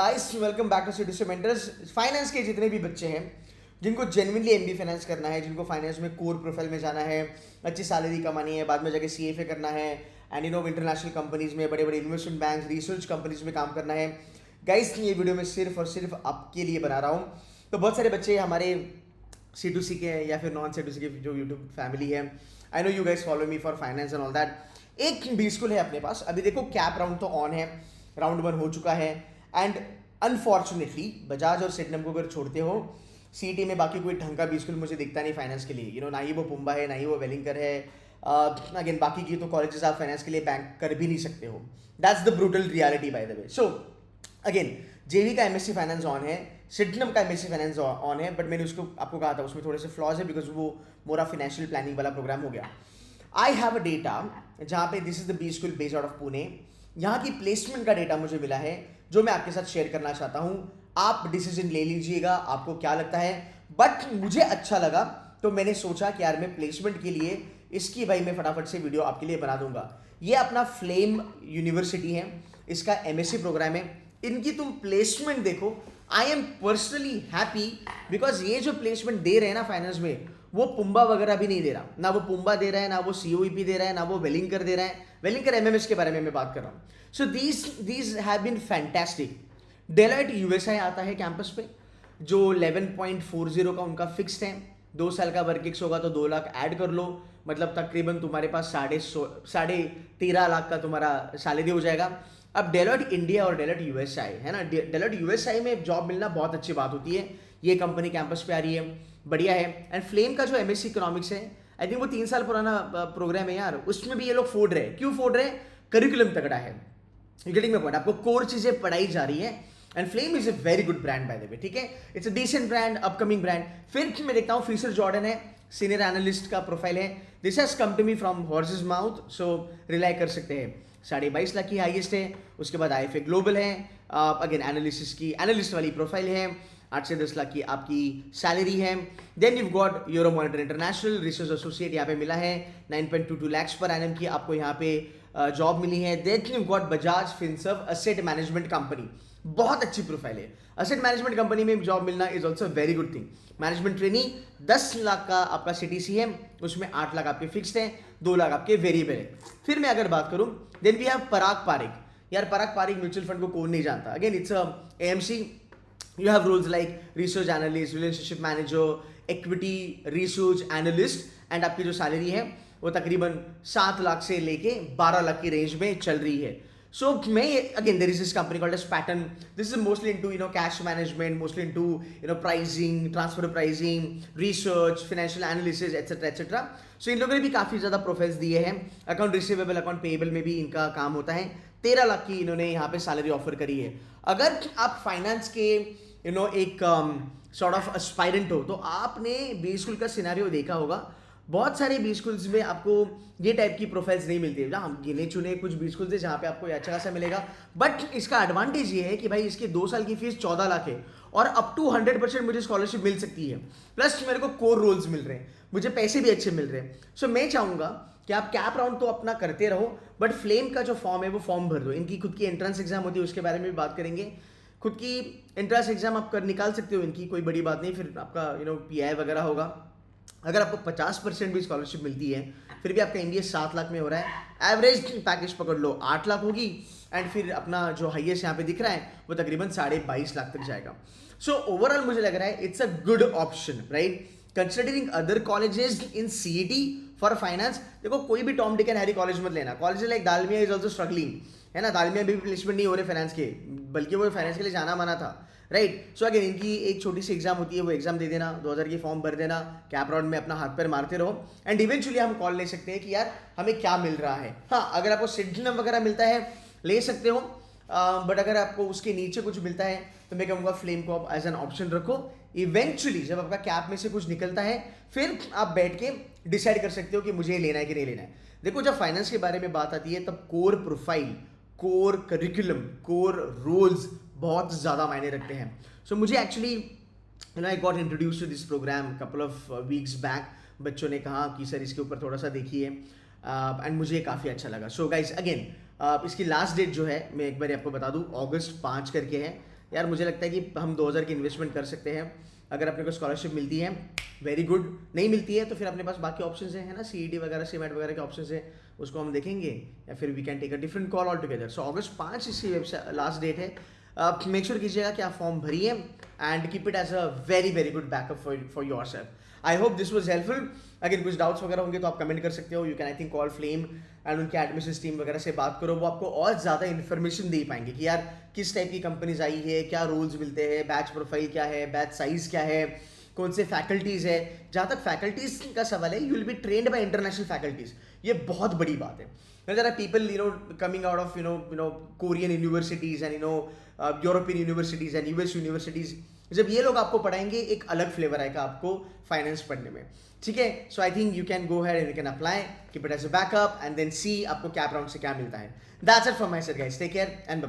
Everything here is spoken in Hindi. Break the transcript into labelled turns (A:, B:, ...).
A: Guys welcome back to city mentors. Finance के जितने भी बच्चे हैं जिनको जेन्युइनली एमबी फाइनेंस करना है, जिनको फाइनेंस में कोर प्रोफाइल में जाना है, अच्छी सैलरी कमानी है, बाद में जाके सीएफए करना है एंड इंटरनेशनल कंपनीज में, बड़े बड़े इन्वेस्टमेंट बैंक, रिसर्च कंपनीज में काम करना है, गाइस ये वीडियो में सिर्फ और सिर्फ आपके लिए बना रहा हूँ। तो बहुत सारे बच्चे हमारे C2C के हैं या फिर नॉन C2C के जो यूट्यूब फैमिली है, I know you guys follow me for finance and all that. एक बी स्कूल है अपने पास। अभी देखो कैप राउंड तो ऑन है, राउंड 1 हो चुका है एंड अनफॉर्चुनेटली बजाज और सिडनम को अगर छोड़ते हो सीटी में बाकी कोई ढंग का बी स्कूल मुझे दिखता नहीं फाइनेंस के लिए। ना ही वो पुम्बा है, ना ही वो वेलिंकर है। अगेन बाकी की तो कॉलेजेस आप फाइनेंस के लिए बैंक कर भी नहीं सकते हो। That's the brutal reality bye the way. So again जेवी का एमएससी फाइनेंस ऑन है, सिडनम का एमएससी फाइनेंस ऑन है, बट मैंने उसको आपको कहा था उसमें थोड़े से फ्लॉज है बिकॉज वो मोरा फाइनेंशियल प्लानिंग वाला प्रोग्राम हो गया। आई हैव अ डेटा जहाँ पे this is the B school based out of Pune. यहाँ की प्लेसमेंट का डेटा मुझे मिला है जो मैं आपके साथ शेयर करना चाहता हूँ। आप डिसीजन ले लीजिएगा आपको क्या लगता है, बट मुझे अच्छा लगा तो मैंने सोचा कि यार मैं प्लेसमेंट के लिए इसकी भाई मैं फटाफट से वीडियो आपके लिए बना दूंगा। ये अपना फ्लेम यूनिवर्सिटी है, इसका एमएससी प्रोग्राम है। इनकी तुम प्लेसमेंट देखो, I am personally happy because ये जो प्लेसमेंट दे रहे हैं ना फाइनेंस में, वो पुम्बा वगैरह भी नहीं दे रहा। ना वो पुम्बा दे रहा है, ना वो सीओईपी दे रहा है, ना वो वेलिंकर दे रहा है। वेलिंकर एमएमएस के बारे में मैं बात कर रहा हूँ। So these have been fantastic. Deloitte USI आता है कैंपस पे जो 11.40 का उनका फिक्स्ड है। 2 साल का वर्क एक्स होगा तो 2 लाख ऐड कर लो, मतलब तकरीबन तुम्हारे पास 13.5 लाख का तुम्हारा सैलरी हो जाएगा। अब डेलॉयट इंडिया और डेलॉयट यूएसआई है ना, डेलॉयट यूएसआई में जॉब मिलना बहुत अच्छी बात होती है। ये कंपनी कैंपस पे आ रही है, बढ़िया है। एंड फ्लेम का जो एमएससी इकोनॉमिक्स है, आई थिंक वो 3 साल पुराना प्रोग्राम है यार, उसमें भी ये लोग फोड़ रहे हैं। क्यों फोड़ रहे हैं? करिकुलम तगड़ा है, गेटिंग माय पॉइंट। आपको कोर चीजें पढ़ाई जा रही है and flame is a very good brand by the way, ठीक है। It's a decent brand, upcoming brand. फिर मैं देखता हूँ फिशर जॉर्डन है, सीनियर एनालिस्ट का प्रोफाइल है। This has come to me from horses mouth, so rely कर सकते हैं। 22.5 लाख की हाईएस्ट है। उसके बाद आईएफए ग्लोबल है, अगेन एनालिसिस की एनालिस्ट वाली प्रोफाइल है। 8 से 10 लाख की आपकी सैलरी है। Then you got Euromonitor international research associate यहाँ पे मिला है। 9.22 लैक्स पर एनम की आपको यहाँ पे जॉब मिली है। Then you got Bajaj Finserv asset management company, बहुत अच्छी प्रोफाइल है। असेट मैनेजमेंट कंपनी में जॉब मिलना is also very good thing. Management training 10 lakh का आपका सीटीसी है, उसमें 8 लाख आपके फिक्स्ड है, 2 लाख आपके वेरिएबल है। फिर मैं अगर बात करूं then we have Parag Parikh. यार पराग पारिक म्यूचुअल फंड को कौन नहीं जानता। Again it's AMC. You have roles like research analyst, relationship manager, equity research analyst and आपकी जो सैलरी है वो तकरीबन 7 लाख से लेके 12 लाख की रेंज में चल रही है। So again there is this company called as Pattern. This is mostly into cash management, mostly into pricing, transfer pricing, research, financial analysis, etc etc. So इन लोगों ने भी काफ़ी ज़्यादा प्रोफाइल्स दिए हैं। अकाउंट रिसीवेबल, अकाउंट पेएबल में भी इनका काम होता है। 13 लाख की इन्होंने यहाँ पे सैलरी ऑफर करी है। अगर आप फाइनेंस के एक सॉर्ट ऑफ एस्पायरेंट हो तो आपने बी स्कूल का सिनेरियो देखा होगा। बहुत सारे बी स्कूल्स में आपको ये टाइप की प्रोफाइल्स नहीं मिलती है। जहाँ गिने चुने कुछ बी स्कूल्स है जहाँ पे आपको अच्छा खासा मिलेगा, बट इसका एडवांटेज ये है कि भाई इसकी 2 साल की फीस 14 लाख है और अप टू 100% मुझे स्कॉलरशिप मिल सकती है। प्लस मेरे को कोर रोल्स मिल रहे हैं, मुझे पैसे भी अच्छे मिल रहे हैं। सो मैं चाहूँगा कि आप कैप राउंड तो अपना करते रहो, बट फ्लेम का जो फॉर्म है वो फॉर्म भर दो। इनकी खुद की एंट्रेंस एग्जाम होती है, उसके बारे में भी बात करेंगे। खुद की एंट्रेंस एग्जाम आप कर निकाल सकते हो, इनकी कोई बड़ी बात नहीं। फिर आपका पीआई वगैरह होगा। अगर आपको 50% भी स्कॉलरशिप मिलती है फिर भी आपका इंडिया 7 लाख में हो रहा है। एवरेज पैकेज पकड़ लो 8 लाख होगी एंड फिर अपना जो हाईएस्ट यहाँ पे दिख रहा है वो तकरीबन 22.5 लाख तक जाएगा। सो ओवरऑल मुझे लग रहा है it's a good option, right, considering other colleges in CET for finance. देखो कोई भी Tom Dick and Harry college मत लेना। College like Dalmia is also struggling, है ना। दालमिया भी प्लेसमेंट नहीं हो रहे फाइनेंस के, बल्कि वो फाइनेंस के लिए जाना माना था, राइट। सो अगेन इनकी एक छोटी सी एग्जाम होती है, वो एग्जाम दे देना, 2000 की फॉर्म भर देना, कैप राउंड में अपना हाथ पैर मारते रहो एंड इवेंचुअली हम कॉल ले सकते हैं कि यार हमें क्या मिल रहा है। हाँ, अगर आपको सिडनम वगैरह मिलता है ले सकते हो, बट अगर आपको उसके नीचे कुछ मिलता है तो मैं कहूँगा फ्लेम को आप एज एन ऑप्शन रखो। इवेंचुअली जब आपका कैप में से कुछ निकलता है फिर आप बैठ के डिसाइड कर सकते हो कि मुझे लेना है कि नहीं लेना है। देखो जब फाइनेंस के बारे में बात आती है तब core profile, core curriculum, core roles बहुत ज़्यादा मायने रखते हैं। सो मुझे actually I got introduce to this program couple of weeks back. बच्चों ने कहा कि सर इसके ऊपर थोड़ा सा देखिए एंड मुझे काफ़ी अच्छा लगा। सो गाइज अगेन इसकी लास्ट डेट जो है मैं एक बार आपको बता दूं, अगस्त 5 करके है। यार मुझे लगता है कि हम 2000 की इन्वेस्टमेंट कर सकते हैं। अगर अपने को स्कॉलरशिप मिलती है वेरी गुड, नहीं मिलती है तो फिर अपने पास बाकी ऑप्शंस हैं, है ना, सीईटी वगैरह, सीमेट वगैरह के ऑप्शंस हैं, उसको हम देखेंगे, या फिर we can take a different call all together. So अगस्त 5 इसकी वेबसाइट लास्ट डेट है। मेक श्योर कीजिएगा कि आप फॉर्म भरिए and keep it as a very very good backup for yourself. I hope this was helpful. अगर कुछ डाउट्स वगैरह होंगे तो आप कमेंट कर सकते हो। You can I think call flame and उनके एडमिशन टीम वगैरह से बात करो, वो आपको और ज़्यादा इन्फॉर्मेशन दे पाएंगे कि यार किस टाइप की कंपनीज आई है, क्या रूल्स मिलते हैं, बैच प्रोफाइल क्या है, बैच साइज क्या है, कौन से फैकल्टीज़ है। जहाँ तक फैकल्टीज़ का सवाल है, you will be trained by international faculties, ये बहुत बड़ी बात है। There are people, coming out of, Korean universities and, European universities and US universities. जब ये लोग आपको पढ़ाएंगे, एक अलग फ्लेवर आएगा आपको फाइनेंस पढ़ने में, ठीक है। So I think you can go head and you can apply, keep it as a backup and then see आपको कैप राउंड से क्या मिलता है। That's it from my side guys, take care and bye.